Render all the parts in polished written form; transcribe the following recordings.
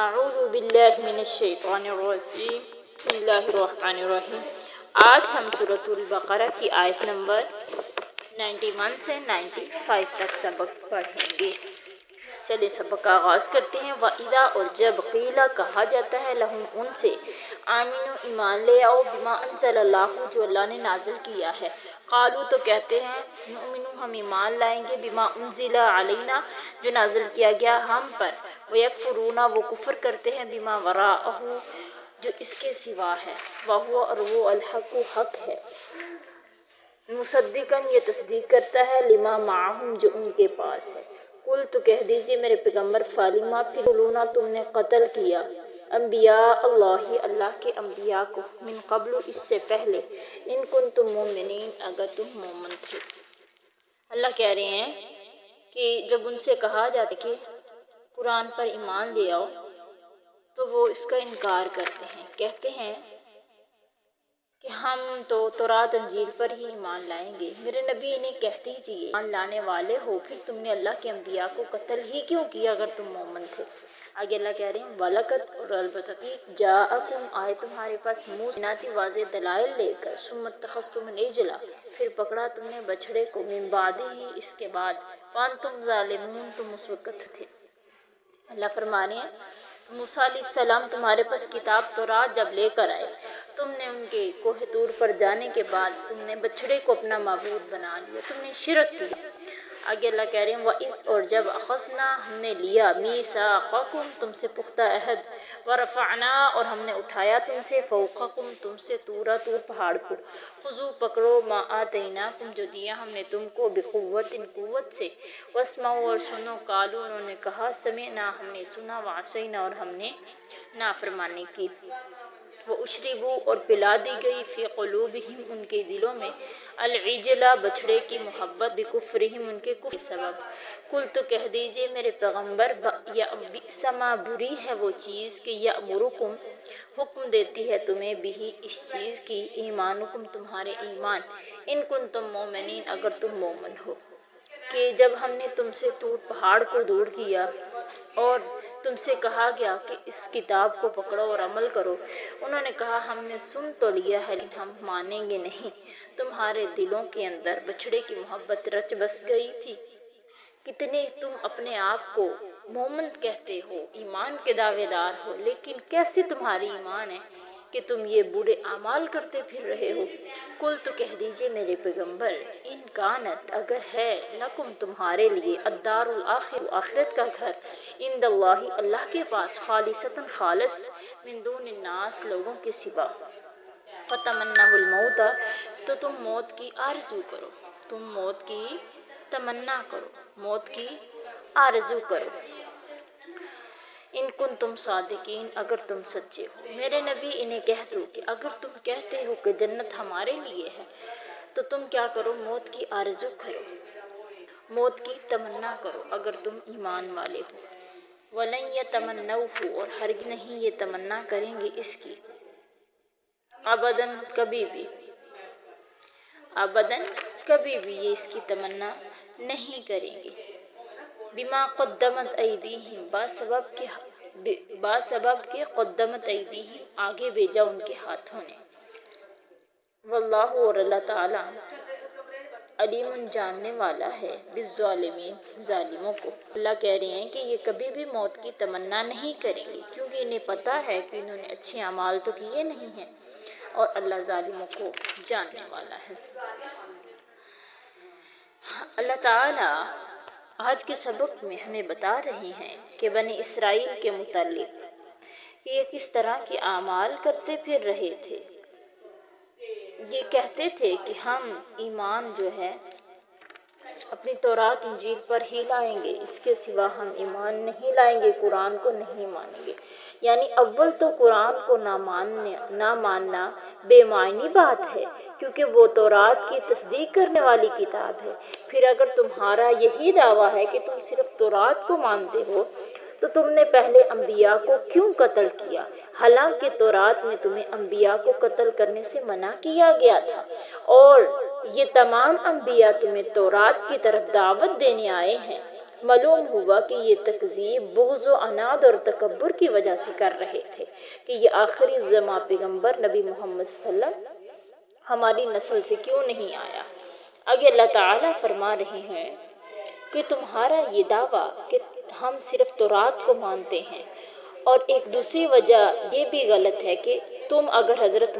اعوذ باللہ من الشیطان الرجیم بسم اللہ الرحمن الرحیم۔ آج ہم سورۃ البقرہ کی آیت نمبر 91 سے 95 تک سبق پڑھیں گے۔ چلیں سبق کا آغاز کرتے ہیں۔ وَإِذَا اور جب قیلہ کہا جاتا ہے لہم ان سے آمنو ایمان لے آؤ بما انزل اللہ جو اللہ نے نازل کیا ہے، قالو تو کہتے ہیں نؤمنو ہم ایمان لائیں گے بما انزل علینا جو نازل کیا گیا ہم پر، ویکفرون وہ کفر کرتے ہیں بما وراءہ جو اس کے سوا ہے، وہو اور وہ الحق حق ہے، مصدقاً یہ تصدیق کرتا ہے لما معہم جو ان کے پاس ہے۔ قل تو کہہ دیجئے میرے پیغمبر فالما تقتلون تم نے قتل کیا انبیاء اللہ اللہ کے انبیاء کو من قبل اس سے پہلے ان کنتم مومنین اگر تم مومن تھے۔ اللہ کہہ رہے ہیں کہ جب ان سے کہا جاتا کہ قرآن پر ایمان لے آؤ تو وہ اس کا انکار کرتے ہیں، کہتے ہیں کہ ہم تو تورات انجیل پر ہی ایمان لائیں گے۔ میرے نبی انہیں کہہ دیجئے ایمان لانے والے ہو پھر تم نے اللہ کے انبیاء کو قتل ہی کیوں کیا اگر تم مومن تھے۔ آگے اللہ کہہ رہے ہیں وَلَقَدْ اور البتہ جَاءَكُمْ آئے تمہارے پاس موسیناتی واضح دلائل لے کر ثُمَّ اتَّخَذْتُمُ الْعِجْلَ پھر پکڑا تم نے بچھڑے کو من بعدہ اس کے بعد وَأَنْتُمْ ظَالِمُونَ تم اس وقت تھے۔ اللہ فرمانے ہیں موسیٰ علیہ السلام تمہارے پاس کتاب تورات جب لے کر آئے تم نے ان کے کوہ طور پر جانے کے بعد تم نے بچھڑے کو اپنا معبود بنا لیا، تم نے شرک کی۔ آگے اللہ کہہ رہے ہیں وَإِذْ اور جب اخذنا ہم نے لیا میثاقکم تم سے پختہ عہد، ورفعنا اور ہم نے اٹھایا تم سے فوقکم تم سے طور پہاڑ کو، خذوا پکڑو ما آتیناکم جو دیا ہم نے تم کو بقوت قوت سے، واسمعوا اور سنو قالوا انہوں نے کہا سمعنا ہم نے سنا وعصینا اور ہم نے نافرمانی کی۔ وہ اشربوا اور پلا دی گئی فی قلوبہم ان کے دلوں میں العجلہ بچھڑے کی محبت بکفرہم ان کے کفر سبب۔ قل تو کہہ دیجئے میرے پیغمبر یا بئس ما بری ہے وہ چیز کہ یأمرکم حکم دیتی ہے تمہیں بھی اس چیز کی ایمانکم تمہارے ایمان ان کنتم مومنین اگر تم مومن ہو، کہ جب ہم نے تم سے طور پہاڑ کو دور کیا اور تم سے کہا گیا کہ اس کتاب کو پکڑو اور عمل کرو، انہوں نے کہا ہم نے سن تو لیا ہے لیکن ہم مانیں گے نہیں۔ تمہارے دلوں کے اندر بچھڑے کی محبت رچ بس گئی تھی، کتنے تم اپنے آپ کو مومن کہتے ہو، ایمان کے دعوے دار ہو، لیکن کیسے تمہاری ایمان ہے کہ تم یہ برے اعمال کرتے پھر رہے ہو۔ قل تو کہہ دیجئے میرے پیغمبر ان کانت اگر ہے لکم تمہارے لیے الدار الآخر آخرت کا گھر عند اللہ اللہ کے پاس خالصتاً خالص من دون الناس لوگوں کے سوا، فتمنوا الموت تو تم موت کی آرزو کرو، تم موت کی تمنا کرو، موت کی آرزو کرو، ان کنتم صادقین اگر تم سچے ہو۔ میرے نبی انہیں کہہ دو کہ اگر تم کہتے ہو کہ جنت ہمارے لیے ہے تو تم کیا کرو موت کی آرزو کرو، موت کی تمنا کرو اگر تم ایمان والے ہو۔ وَلَن يَتَمَنَّوْهُ اور ہرگز نہیں یہ تمنا کریں گے اس کی، ابداً کبھی بھی، ابداً کبھی بھی یہ اس کی تمنا نہیں کریں گے، بما قدمت ایدیہم باسبب کے قدمت ایدیہم آگے بھیجا ان کے ہاتھوں نے، واللہ اور اللہ تعالی علیم جاننے والا ہے بالظالمین ظالموں کو۔ اللہ کہہ رہے ہیں کہ یہ کبھی بھی موت کی تمنا نہیں کریں گے کیونکہ انہیں پتہ ہے کہ انہوں نے اچھے اعمال تو کیے نہیں ہیں اور اللہ ظالموں کو جاننے والا ہے۔ اللہ تعالی آج کے سبق میں ہمیں بتا رہے ہیں کہ بنی اسرائیل کے متعلق کہ یہ کس طرح کے اعمال کرتے پھر رہے تھے۔ یہ کہتے تھے کہ ہم ایمان جو ہے اپنی تورات انجیل پر ہی لائیں گے، اس کے سوا ہم ایمان نہیں لائیں گے، قرآن کو نہیں مانیں گے۔ یعنی اول تو قرآن کو نہ ماننا بے معنی بات ہے کیونکہ وہ تورات کی تصدیق کرنے والی کتاب ہے۔ پھر اگر تمہارا یہی دعویٰ ہے کہ تم صرف تورات کو مانتے ہو تو تم نے پہلے انبیاء کو کیوں قتل کیا، حالانکہ تورات میں تمہیں انبیاء کو قتل کرنے سے منع کیا گیا تھا، اور یہ تمام انبیاء تمہیں تورات کی طرف دعوت دینے آئے ہیں، मालूम हुआ कि ये तकज़ीब बुग़्ज़ व अनाद और तकब्बुर की वजह से कर रहे थे कि ये आखिरी ज़मां पैगम्बर नबी मोहम्मद सल्लल्लाहु अलैहि वसल्लम हमारी नस्ल से क्यों नहीं आया। आगे अल्लाह ताला फरमा रहे हैं कि तुम्हारा ये दावा कि हम सिर्फ तौरात को मानते हैं, और एक दूसरी वजह ये भी गलत है कि तुम अगर हज़रत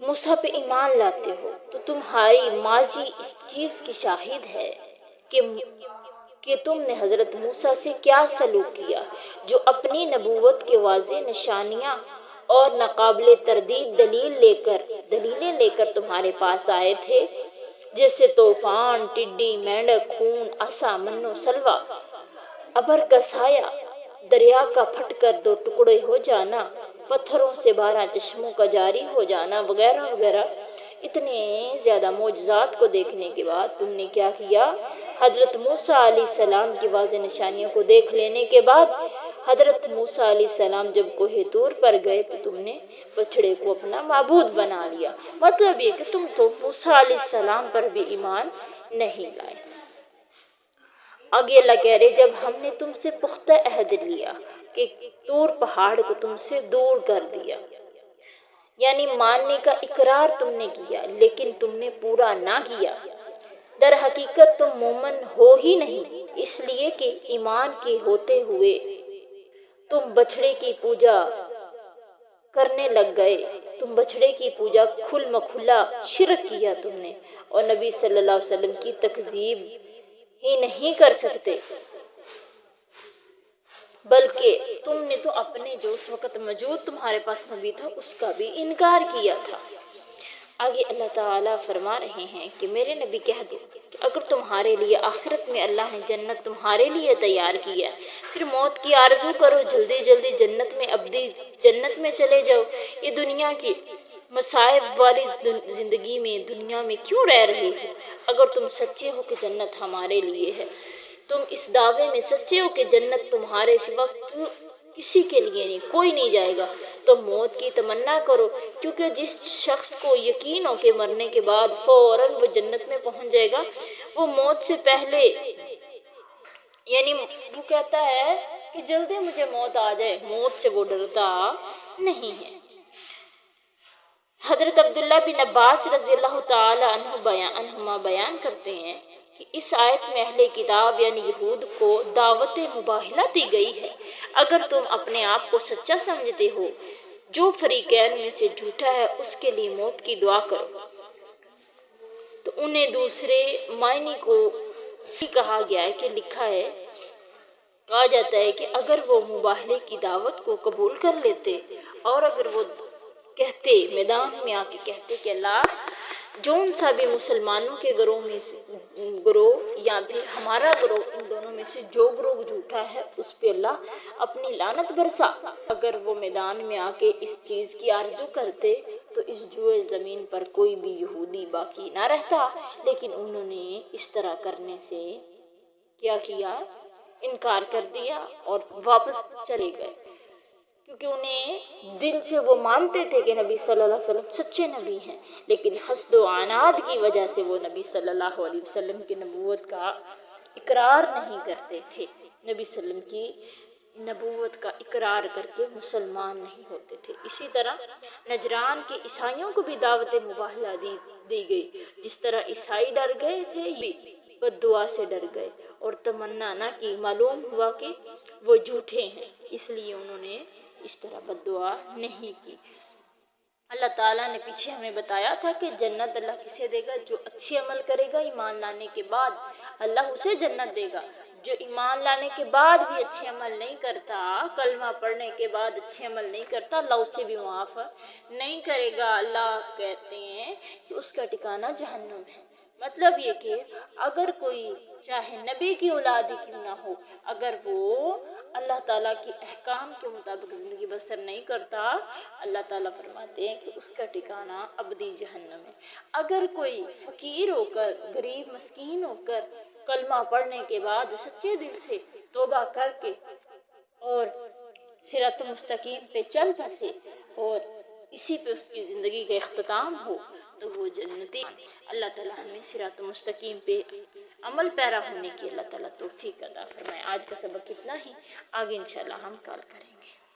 मूसा पे ईमान लाते हो तो तुम्हारी माजी इस चीज़ की शाहिद है कि तुमने हज़रत मूसा से क्या सलूक किया, जो अपनी नबूवत के वाज़ेह निशानियाँ और नाकाबिले तरदीद दलीलें लेकर तुम्हारे पास आए थे, जैसे तूफान, टिड्डी, मेंढक, खून, असा, मन्नो सलवा, अबर का साया, दरिया का फटकर 2 टुकड़े हो जाना, पत्थरों से 12 चश्मों का जारी हो जाना, वगैरह वगैरह। इतने ज़्यादा मौजज़ात को देखने के बाद तुमने क्या किया, हज़रत मूसा अलैहिस्सलाम की वाज़ेह निशानियों को देख लेने के बाद हज़रत मूसा अलैहिस्सलाम जब कोहे तूर पर गए तो तुमने बछड़े को अपना माबूद बना लिया। मतलब ये कि तुम तो मूसा अलैहिस्सलाम पर भी ईमान नहीं लाए। आगे अल्लाह कह रहे, जब हमने तुमसे पुख्ता अहद लिया कि तूर पहाड़ को तुमसे दूर कर दिया, यानी मानने का इकरार तुमने किया लेकिन तुमने पूरा ना किया। दर हकीकत तुम मोमन हो ही नहीं, इसलिए कि ईमान के होते हुए तुम बछड़े की पूजा करने लग गए। तुम बछड़े की पूजा खुल मखुल्ला शिरक किया तुमने, और नबी सल्लल्लाहु अलैहि वसल्लम की तकज़ीब ही नहीं कर सकते, बल्कि तुमने तो अपने जो उस वक़्त मौजूद तुम्हारे पास नबी था उसका भी इनकार किया था। आगे अल्लाह ताला फरमा रहे हैं कि मेरे नबी कह दो कि अगर तुम्हारे लिए आखिरत में अल्लाह ने जन्नत तुम्हारे लिए तैयार किया, फिर मौत की आरज़ू करो, जल्दी जल्दी जन्नत में अब्दी जन्नत में चले जाओ। ये दुनिया की मसाइब वाली ज़िंदगी में दुनिया में क्यों रह रहे हो? अगर तुम सच्चे हो कि जन्नत हमारे लिए है, तुम इस दावे में सच्चे हो कि जन्नत तुम्हारे सिवा किसी के लिए नहीं, कोई नहीं जाएगा, तो मौत की तमन्ना करो, क्योंकि जिस शख्स को यकीन हो कि मरने के बाद फौरन वो जन्नत में पहुंच जाएगा, वो मौत से पहले, यानी वो कहता है कि जल्दी मुझे मौत आ जाए, मौत से वो डरता नहीं है। हज़रत अब्दुल्ला बिन अब्बास रज़ियल्लाहु ताला अन्हुमा बयान करते हैं कि इस आयत में अहले किताब यानी यहूद को दावत मुबाहिला दी गई है। अगर तुम अपने आप को सच्चा समझते हो, जो फरीकैन में से झूठा है उसके लिए मौत की दुआ करो। तो उन्हें दूसरे मायने को सी कहा गया है कि लिखा है, कहा जाता है कि अगर वो मुबाहिले की दावत को कबूल कर लेते और अगर वो कहते, मैदान में आके कहते कि अल्लाह, जौन सा भी मुसलमानों के ग्रोह या फिर हमारा ग्रोह, इन दोनों में से जो ग्रोह झूठा है उस पे अल्लाह अपनी लानत बरसा। अगर वो मैदान में आके इस चीज़ की आरजू करते तो इस जुए ज़मीन पर कोई भी यहूदी बाकी ना रहता, लेकिन उन्होंने इस तरह करने से क्या किया, इनकार कर दिया और वापस चले गए, क्योंकि उन्हें दिल से वो मानते थे कि नबी सल्लल्लाहु अलैहि वसल्लम सच्चे नबी हैं, लेकिन हस्द व अनाद की वजह से वो नबी सल्लल्लाहु अलैहि वसल्लम की नबूवत का इकरार नहीं करते थे। नबी सल्लम की नबूवत का इकरार करके मुसलमान नहीं होते थे। इसी तरह नजरान के ईसाइयों को भी दावत मुबाहिला दी गई। जिस तरह ईसाई डर गए थे, ये बद्दुआ से डर गए और तमन्ना ना की, मालूम हुआ कि वो झूठे हैं, इसलिए उन्होंने इस तरह बद्दुआ नहीं की। अल्लाह ताला ने पीछे हमें बताया था कि जन्नत अल्लाह किसे देगा, जो अच्छे अमल करेगा ईमान लाने के बाद अल्लाह उसे जन्नत देगा। जो ईमान लाने के बाद भी अच्छे अमल नहीं करता, कलमा पढ़ने के बाद अच्छे अमल नहीं करता, अल्लाह उसे भी माफ़ नहीं करेगा। अल्लाह कहते हैं कि उसका ठिकाना जहन्नुम है। मतलब ये कि अगर कोई चाहे नबी की औलाद ही क्यों ना हो, अगर वो अल्लाह ताला की अहकाम के मुताबिक ज़िंदगी बसर नहीं करता, अल्लाह ताला फरमाते हैं कि उसका ठिकाना अबदी जहन्नम है। अगर कोई फ़कीर होकर, गरीब मस्कीन होकर, कलमा पढ़ने के बाद सच्चे दिल से तौबा करके और सिरात मुस्तकीम पे चल बसे और इसी पे उसकी ज़िंदगी का इख्तिताम हो, तो वो जन्नती। अल्लाह ताला हमें सिरात मुस्तकीम पे عمل پیرا ہونے کی اللہ تعالیٰ توفیق عطا فرمائے۔ آج کا سبق اتنا ہی، آگے انشاءاللہ ہم کال کریں گے۔